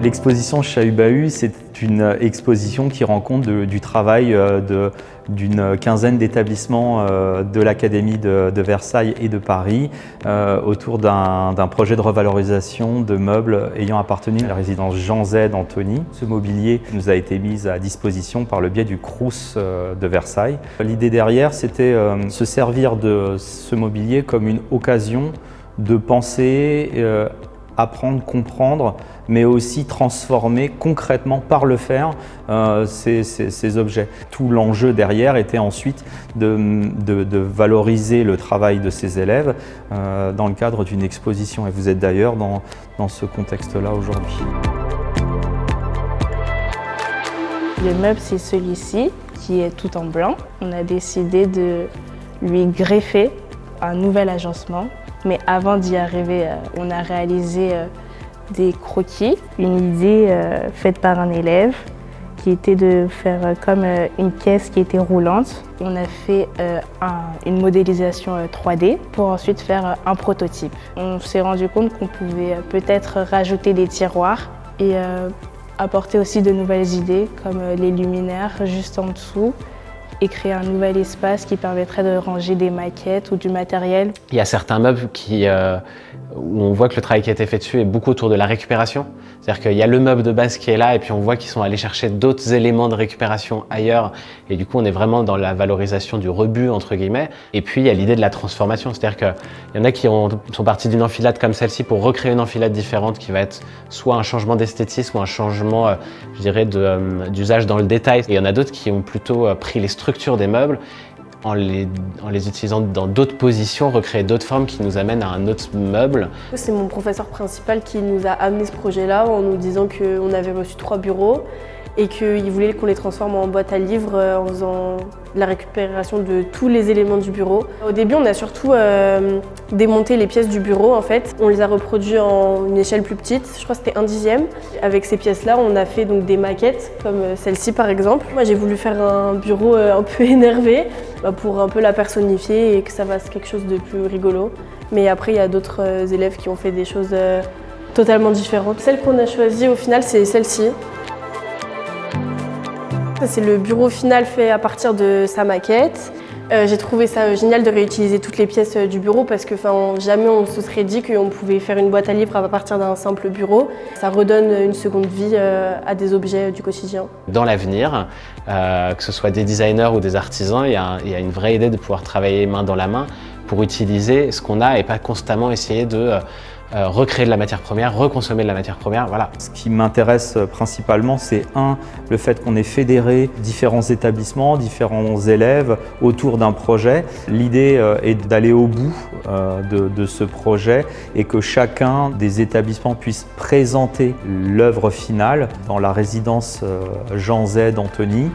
L'exposition Chahut-Bahut, c'est une exposition qui rend compte du travail d'une quinzaine d'établissements de l'Académie de Versailles et de Paris autour d'un projet de revalorisation de meubles ayant appartenu à la résidence Jean Z Anthony. Ce mobilier nous a été mis à disposition par le biais du Crous de Versailles. L'idée derrière, c'était se servir de ce mobilier comme une occasion de penser, apprendre, comprendre, mais aussi transformer concrètement par le faire ces objets. Tout l'enjeu derrière était ensuite de valoriser le travail de ces élèves dans le cadre d'une exposition. Et vous êtes d'ailleurs dans ce contexte-là aujourd'hui. Le meuble, c'est celui-ci, qui est tout en blanc. On a décidé de lui greffer un nouvel agencement. Mais avant d'y arriver, on a réalisé des croquis, une idée faite par un élève qui était de faire comme une caisse qui était roulante. On a fait une modélisation 3D pour ensuite faire un prototype. On s'est rendu compte qu'on pouvait peut-être rajouter des tiroirs et apporter aussi de nouvelles idées comme les luminaires juste en dessous et créer un nouvel espace qui permettrait de ranger des maquettes ou du matériel. Il y a certains meubles où on voit que le travail qui a été fait dessus est beaucoup autour de la récupération. C'est-à-dire qu'il y a le meuble de base qui est là et puis on voit qu'ils sont allés chercher d'autres éléments de récupération ailleurs et du coup on est vraiment dans la valorisation du rebut entre guillemets. Et puis il y a l'idée de la transformation, c'est-à-dire qu'il y en a qui sont partis d'une enfilade comme celle-ci pour recréer une enfilade différente qui va être soit un changement d'esthétisme ou un changement, je dirais, d'usage dans le détail. Et il y en a d'autres qui ont plutôt pris les structures des meubles en les utilisant dans d'autres positions, recréer d'autres formes qui nous amènent à un autre meuble. C'est mon professeur principal qui nous a amené ce projet-là en nous disant qu'on avait reçu 3 bureaux et qu'il voulait qu'on les transforme en boîte à livres en faisant la récupération de tous les éléments du bureau. Au début, on a surtout démonté les pièces du bureau en fait. On les a reproduits en une échelle plus petite, je crois que c'était 1/10. Avec ces pièces-là, on a fait donc des maquettes comme celle-ci par exemple. Moi, j'ai voulu faire un bureau un peu énervé pour un peu la personnifier et que ça fasse quelque chose de plus rigolo. Mais après, il y a d'autres élèves qui ont fait des choses totalement différentes. Celle qu'on a choisie au final, c'est celle-ci. C'est le bureau final fait à partir de sa maquette. J'ai trouvé ça génial de réutiliser toutes les pièces du bureau parce que jamais on se serait dit qu'on pouvait faire une boîte à livres à partir d'un simple bureau. Ça redonne une seconde vie à des objets du quotidien. Dans l'avenir, que ce soit des designers ou des artisans, il y a une vraie idée de pouvoir travailler main dans la main pour utiliser ce qu'on a et pas constamment essayer de recréer de la matière première, reconsommer de la matière première, voilà. Ce qui m'intéresse principalement, c'est le fait qu'on ait fédéré différents établissements, différents élèves autour d'un projet. L'idée est d'aller au bout de ce projet et que chacun des établissements puisse présenter l'œuvre finale dans la résidence Jean Z Anthony.